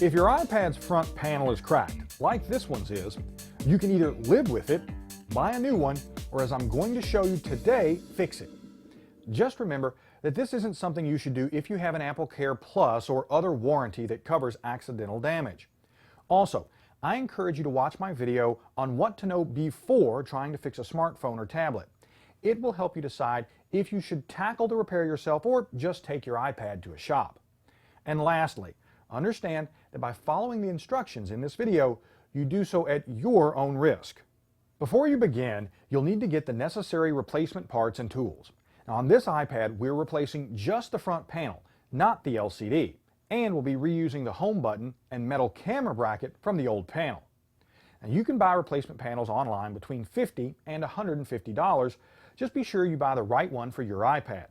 If your iPad's front panel is cracked, like this one's is, you can either live with it, buy a new one, or as I'm going to show you today, fix it. Just remember that this isn't something you should do if you have an Apple Care Plus or other warranty that covers accidental damage. Also, I encourage you to watch my video on what to know before trying to fix a smartphone or tablet. It will help you decide if you should tackle the repair yourself or just take your iPad to a shop. And lastly, understand that by following the instructions in this video, you do so at your own risk. Before you begin, you'll need to get the necessary replacement parts and tools. Now, on this iPad, we're replacing just the front panel, not the LCD, and we'll be reusing the home button and metal camera bracket from the old panel. Now, you can buy replacement panels online between $50 and $150. Just be sure you buy the right one for your iPad.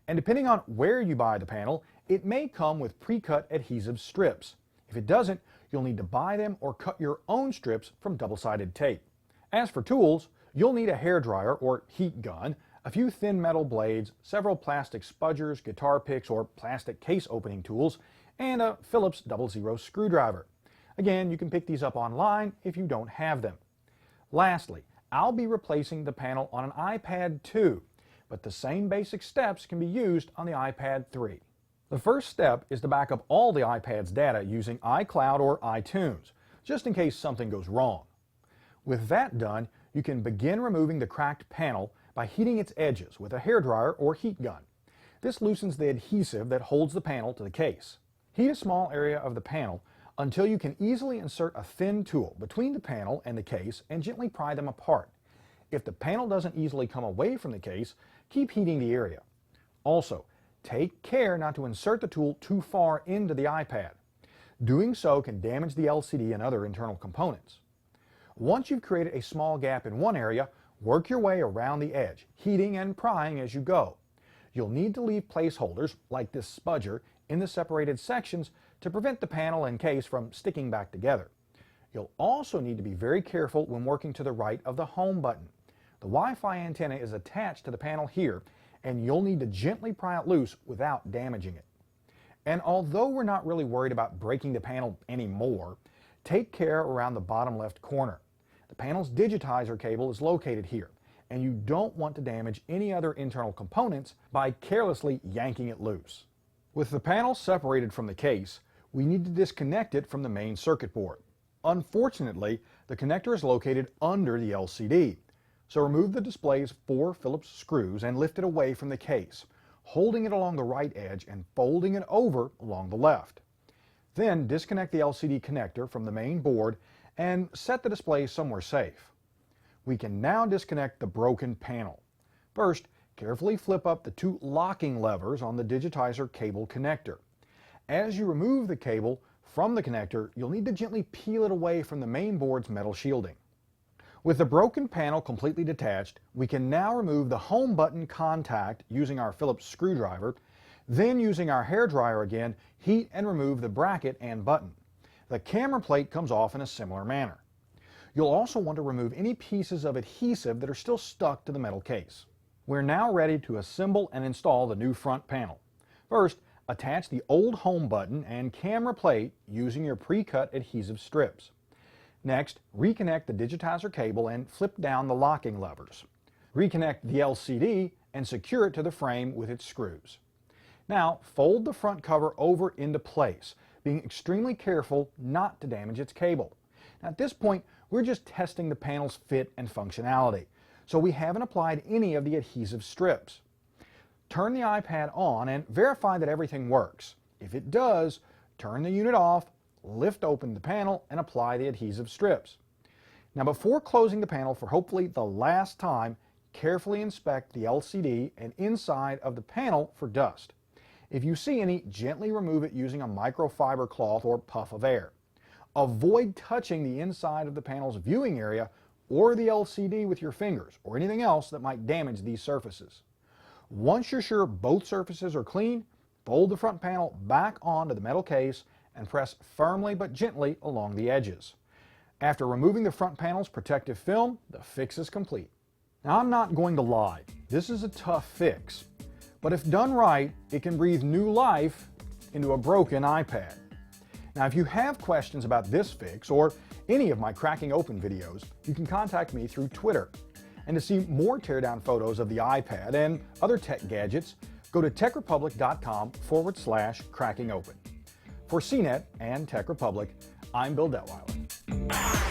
And depending on where you buy the panel, it may come with pre-cut adhesive strips. If it doesn't, you'll need to buy them or cut your own strips from double-sided tape. As for tools, you'll need a hairdryer or heat gun, a few thin metal blades, several plastic spudgers, guitar picks, or plastic case opening tools, and a Phillips 00 screwdriver. Again, you can pick these up online if you don't have them. Lastly, I'll be replacing the panel on an iPad 2, but the same basic steps can be used on the iPad 3. The first step is to back up all the iPad's data using iCloud or iTunes, just in case something goes wrong. With that done, you can begin removing the cracked panel by heating its edges with a hairdryer or heat gun. This loosens the adhesive that holds the panel to the case. Heat a small area of the panel until you can easily insert a thin tool between the panel and the case and gently pry them apart. If the panel doesn't easily come away from the case, keep heating the area. Also, take care not to insert the tool too far into the iPad. Doing so can damage the LCD and other internal components. Once you've created a small gap in one area, work your way around the edge, heating and prying as you go. You'll need to leave placeholders, like this spudger, in the separated sections to prevent the panel and case from sticking back together. You'll also need to be very careful when working to the right of the home button. The Wi-Fi antenna is attached to the panel here, and you'll need to gently pry it loose without damaging it. And although we're not really worried about breaking the panel anymore, take care around the bottom left corner. The panel's digitizer cable is located here, and you don't want to damage any other internal components by carelessly yanking it loose. With the panel separated from the case, we need to disconnect it from the main circuit board. Unfortunately, the connector is located under the LCD, so remove the display's 4 Phillips screws and lift it away from the case, holding it along the right edge and folding it over along the left. Then disconnect the LCD connector from the main board and set the display somewhere safe. We can now disconnect the broken panel. First, carefully flip up the 2 locking levers on the digitizer cable connector. As you remove the cable from the connector, you'll need to gently peel it away from the main board's metal shielding. With the broken panel completely detached, we can now remove the home button contact using our Phillips screwdriver, then using our hairdryer again, heat and remove the bracket and button. The camera plate comes off in a similar manner. You'll also want to remove any pieces of adhesive that are still stuck to the metal case. We're now ready to assemble and install the new front panel. First, attach the old home button and camera plate using your pre-cut adhesive strips. Next, reconnect the digitizer cable and flip down the locking levers. Reconnect the LCD and secure it to the frame with its screws. Now, fold the front cover over into place, being extremely careful not to damage its cable. Now, at this point, we're just testing the panel's fit and functionality, so we haven't applied any of the adhesive strips. Turn the iPad on and verify that everything works. If it does, turn the unit off, lift open the panel, and apply the adhesive strips. Now, before closing the panel for hopefully the last time, carefully inspect the LCD and inside of the panel for dust. If you see any, gently remove it using a microfiber cloth or puff of air. Avoid touching the inside of the panel's viewing area or the LCD with your fingers or anything else that might damage these surfaces. Once you're sure both surfaces are clean, fold the front panel back onto the metal case and press firmly but gently along the edges. After removing the front panel's protective film, the fix is complete. Now, I'm not going to lie, this is a tough fix, but if done right, it can breathe new life into a broken iPad. Now, if you have questions about this fix or any of my cracking open videos, you can contact me through Twitter. And to see more teardown photos of the iPad and other tech gadgets, go to techrepublic.com/crackingopen. For CNET and Tech Republic, I'm Bill Detwiler.